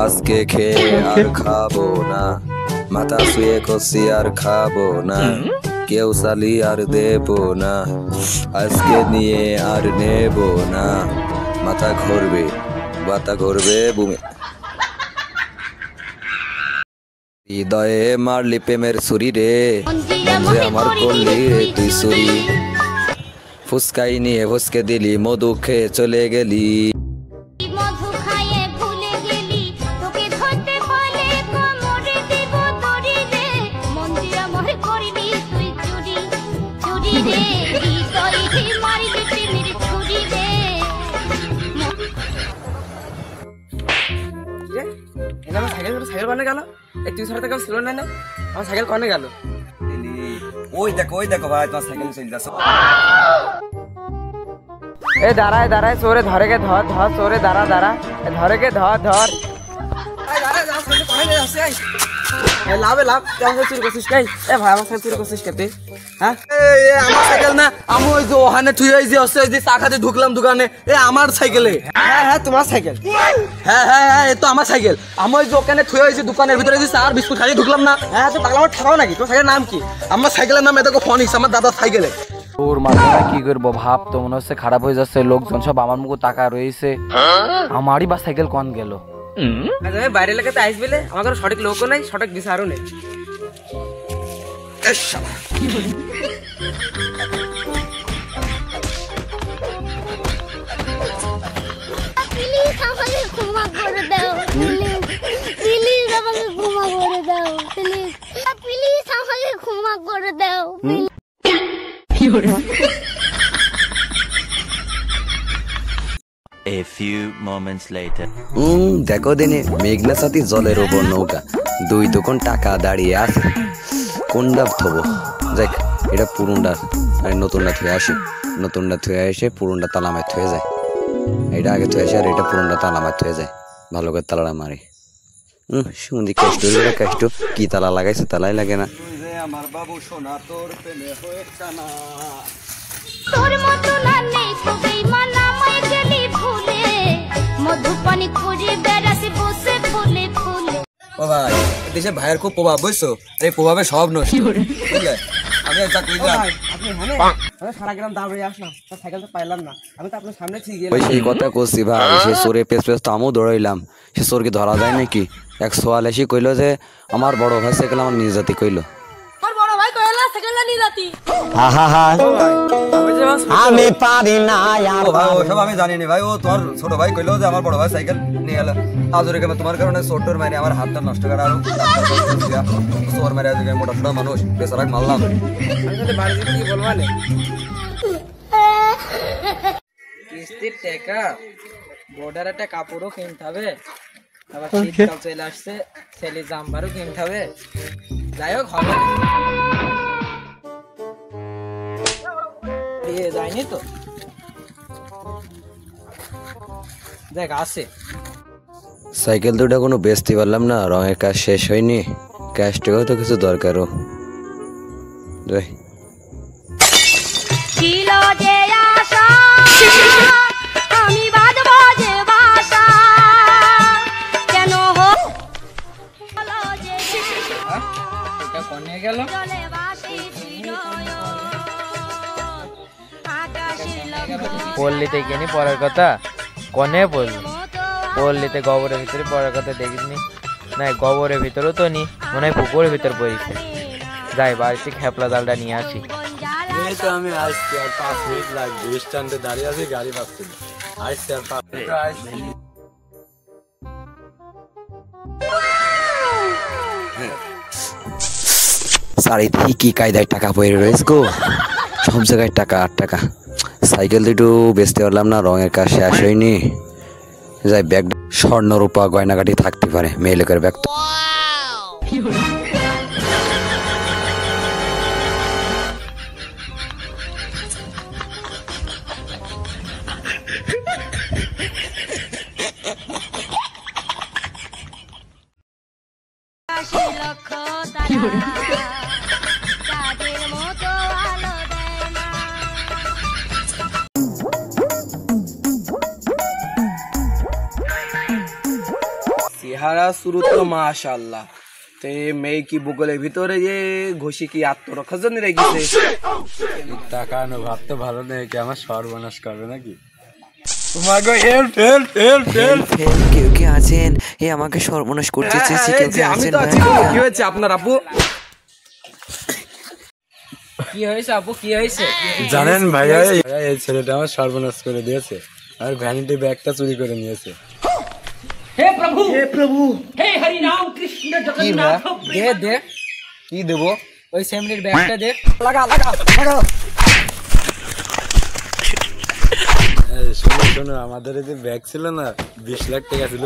আজকে খেয়ে আর খাবো না, মাথা শুয়ে কষি আর খাবো না, কেউ সালি আর দেবো না, আজকে নিয়ে আর নেবো না, মাথা ঘুরবে বুমি। হৃদয়ে মারলি প্রেমের ছুরি রে, মঞ্জে আমার করলি রে তুই ছুরি, ফুসকাই নিয়ে ফুসকে দিলি, মধু খেয়ে চলে গেলি। সাইকেল কনে গেল? তুই ছাড়া তো কেউ ছিল না, আমার সাইকেল কনে গেল? ওই দেখো ভাই, তোমার সাইকেল চলে যাচ্ছে। এ দাঁড়ায় চোরে ধরে গে, ধর চোরে, দাঁড়া ধরে গে, ধর লাভ চুরি করছিস কে? এ ভাই আমার সাইকেল চুরি করছিস কে তুই? হ্যাঁ আমার সাইকেল না, আমি ওই যে ওখানে তুই ওই যে ওই যে চা খাতে ঢুকলাম দোকানে, এ আমার সাইকেলে। হ্যাঁ তোমার সাইকেল, হ্যাঁ এ তো আমার সাইকেল। আমি ওই যে ওখানে তুই ওই যে দোকানের ভিতরে যে চা আর বিস্কুট খাইয়ে ঢুকলাম না। হ্যাঁ তো পাগলা আমার ঠাকাও নাকি? তোর সাইকেলের নাম কি? আমার সাইকেলের নাম এত ফোন হিস, আমার দাদার সাইকেলে। তোর মাথাটা কি করবো ভাব তো, মনে হচ্ছে খারাপ হয়ে যাচ্ছে, লোকজন সব আমার মুখে টাকা রয়েছে, আমারই বা সাইকেল কোন গেল? বাইরে এলাকাতে আসবে, আমার কোনো সঠিক লোকও নেই, সঠিক বিচারও নেই। A few moments later. দেখো দিনে মেঘনা সাথী জলের ওপর নৌকা, দুই দোকান টাকা দাঁড়িয়ে আছে, কোনটা থবো? দেখ এটা পুরুনটা, আর নতুনটা থুয়ে আসি, নতুনটা থুয়ে এসে পুরুনটা তালামায় থুয়ে যায়, এটা আগে থুয়ে আসে আর এটা পুরুনটা তালামায় থুয়ে যায়, ভালো করে তালাটা মারি। শুনছি কষ্ট কি তালা লাগাইছে, তালাই লাগে না। আমার বাবু সোনা তোর প্রেমে হয়েছে না, তোর মতো না নেই কই মানা মাই গেলি ভুলে, মধুপানি খুঁজে বেড়াছি বসে ফুলে ফুলে। ও ভাই দেশে ভাইয়ের খুব প্রভাব, বুঝছো? এই প্রভাবে সব নষ্ট, বুঝলে? আমি একটা কইলাম আপনি আমি সারা গ্রাম দাঁড়িয়ে আসলাম, তার সাইকেল তো পাইলাম না, আমি তো আপনার সামনে ঠিক গেলাম। ওই সেই কথা কইছি ভাই, সে চোরে পেছ তো আমিও দৌড়াইলাম, সে চোরকে ধরা যায় নাকি? এক সোয়াল এসে কইলো যে আমার বড় ভাই সাইকেল আমার নিয়ে জাতি কইলো, আমি পারি না। সব আমি জানি না ভাই, ও তোর ছোট ভাই কইলো যে আমার বড় ভাই সাইকেল নিয়ে গেল, আজরে কেমন তোমার কারণে চোটর মারি আমার হাতটা নষ্ট করে আরো চোর মারি, আজকে মোটা সোটা মানুষ বেচারাক মারলাম। কি বলবা না, কিস্তির টাকা বর্ডার একটা কাপড়ও কিনতে হবে, আবার শীতকাল চলে আসছে, ছেলে জাম্পারও কিনতে হবে, যাই হোক হবে যায়নি তো, দেখ আছে সাইকেল দুটা কোনো বেচতে পারলাম না, রঙের কাজ শেষ হয়নি, ক্যাশ টাকাও তো কিছু দরকারও। গেল পল্লীতে গেনি পড়ার কথা, কনে পল্লীতে গোবরের ভিতরে পড়ার কথা দেখিসনি? না গোবরের ভিতরেও তো নি, মনে হয় পুকুরের ভিতর পড়েছে। যাই বাড়িতে খেপলা জালটা নিয়ে আসি। আমি আসছি, আর 5 মিনিট লাগবে, স্ট্যান্ডে দাঁড়িয়ে আছি, গাড়ি পাচ্ছি না, আসছি আর 5 মিনিট আসছি। চারিদিকে কি কায়দায় টাকা পড়ে রয়েছে গো, সব জায়গায় টাকা আর টাকা। সাইকেল দুটো বেচতে পারলাম না, রঙের কাজ শেষ হয়নি, যাই ব্যাগ স্বর্ণ রূপা গয়নাগাটি থাকতে পারে, মেয়ে লোকের ব্যাগ তো। চেহারা শুরু তো মাশাআল্লাহ, তে মেয়ে কি বুগলের ভিতরে যে ঘষি কি আত্মরক্ষার জন্য রেখেছে? টাকা আনো ভাব তো ভালো নেই, কি আমার সর্বনাশ করবে নাকি? তোমাকে হেল্প হেল্প হেল্প হেল্প। কেউ কে আছেন? এ আমাকে সর্বনাশ করতে চেয়েছে। কেউ কে আমি আছেন তো আছি। ভাইয়া? কি হয়েছে আপনার আপু? কি হয়েছে আপু, কি হয়েছে? জানেন ভাইয়া, এই ছেলেটা আমার সর্বনাশ করে দিয়েছে, আর ভ্যানিটি ব্যাগটা চুরি করে নিয়েছে। কি ভাই? দে দে, কি দেবো? ওই সেমনির ব্যাগটা দে। শোনো শোনো, আমাদের এই যে ব্যাগ ছিল না, 20 লাখ টাকা ছিল,